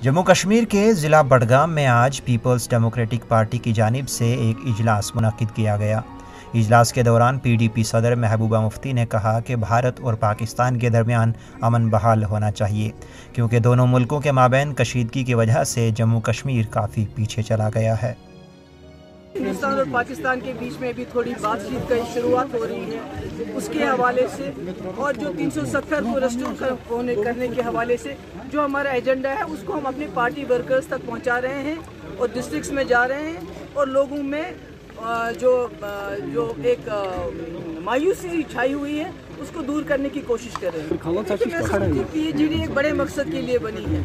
जम्मू कश्मीर के ज़िला बडगाम में आज पीपल्स डेमोक्रेटिक पार्टी की जानिब से एक इजलास मुनक्किद किया गया। इजलास के दौरान PDP सदर महबूबा मुफ्ती ने कहा कि भारत और पाकिस्तान के दरमियान अमन बहाल होना चाहिए, क्योंकि दोनों मुल्कों के माबैन कशीदगी की वजह से जम्मू कश्मीर काफ़ी पीछे चला गया है। हिंदुस्तान और पाकिस्तान के बीच में भी थोड़ी बातचीत की शुरुआत हो रही है, उसके हवाले से और जो 370 को रेस्टोर करने के हवाले से जो हमारा एजेंडा है उसको हम अपने पार्टी वर्कर्स तक पहुंचा रहे हैं और डिस्ट्रिक्ट्स में जा रहे हैं और लोगों में जो एक मायूसी छाई हुई है उसको दूर करने की कोशिश कर रहे हैं। PGD एक बड़े मकसद के लिए बनी है,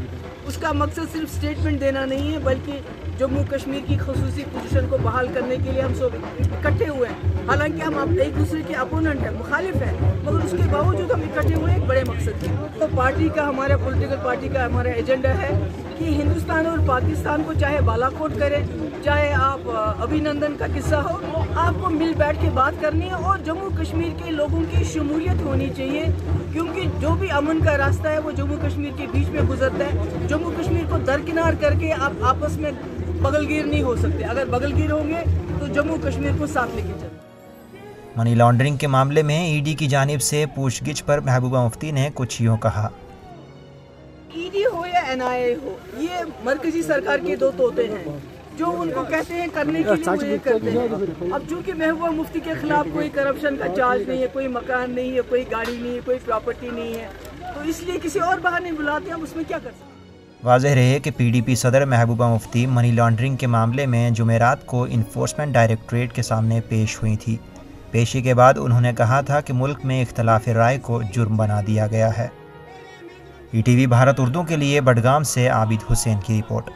उसका मकसद सिर्फ स्टेटमेंट देना नहीं है बल्कि जम्मू कश्मीर की खसूसी पोजीशन को बहाल करने के लिए हम सब इकट्ठे हुए हैं। हालांकि हम एक दूसरे के अपोनेंट हैं, मुखालिफ हैं, मगर उसके बावजूद हम इकट्ठे हुए एक बड़े मकसद के। तो पार्टी का, हमारे पॉलिटिकल पार्टी का हमारा एजेंडा है कि हिंदुस्तान और पाकिस्तान को चाहे बालाकोट करें, चाहे आप अभिनंदन का किस्सा हो, आपको मिल बैठ के बात करनी है और जम्मू कश्मीर के लोगों की शमूलियत होनी चाहिए, क्योंकि जो भी अमन का रास्ता है वो जम्मू कश्मीर के बीच में गुजरता है। जम्मू कश्मीर को दरकिनार करके आप आपस में बगलगीर नहीं हो सकते। अगर बगलगीर होंगे तो जम्मू कश्मीर को साथ लेके चलते। मनी लॉन्ड्रिंग के मामले में ED की जानिब से पूछगिछ पर महबूबा मुफ्ती ने कुछ यूँ कहा। ED हो या NIA हो, ये मरकजी सरकार के दो तोते हैं, जो उनको कहते हैं करने के लिए वो ये करते हैं। अब चूंकि महबूबा मुफ्ती के खिलाफ कोई करप्शन का चार्ज नहीं है, कोई मकान नहीं है, कोई गाड़ी नहीं है, कोई प्रॉपर्टी नहीं है, तो इसलिए किसी और बहाने बुलाते हैं, हम उसमें क्या कर सकते हैं। वाज़ेह रहे कि PDP सदर महबूबा मुफ्ती मनी लॉन्ड्रिंग के मामले में जुमेरात को इन्फोर्समेंट डायरेक्टरेट के सामने पेश हुई थी। पेशी के बाद उन्होंने कहा था कि मुल्क में इख्तलाफ राय को जुर्म बना दिया गया है। ETV भारत उर्दू के लिए बडगाम से आबिद हुसैन की रिपोर्ट।